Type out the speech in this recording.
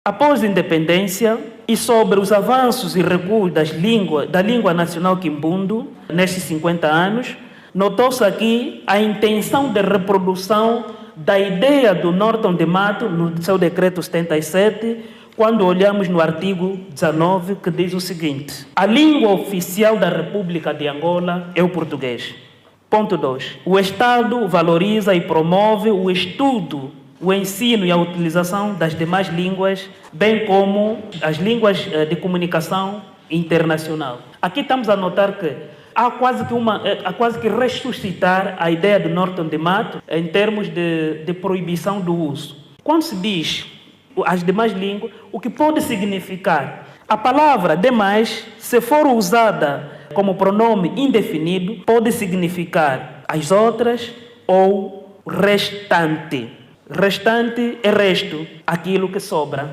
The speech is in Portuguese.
Após a independência e sobre os avanços e recuos da língua nacional quimbundo, nestes 50 anos, notou-se aqui a intenção de reprodução da ideia do Norton de Mato no seu decreto 77, quando olhamos no artigo 19, que diz o seguinte: a língua oficial da República de Angola é o português. Ponto 2. O Estado valoriza e promove o estudo, o ensino e a utilização das demais línguas, bem como as línguas de comunicação internacional. Aqui estamos a notar que há quase que ressuscitar a ideia do Norton de Mato em termos de proibição do uso. Quando se diz as demais línguas, o que pode significar? A palavra demais, se for usada como pronome indefinido, pode significar as outras ou restante. Restante é resto, aquilo que sobra.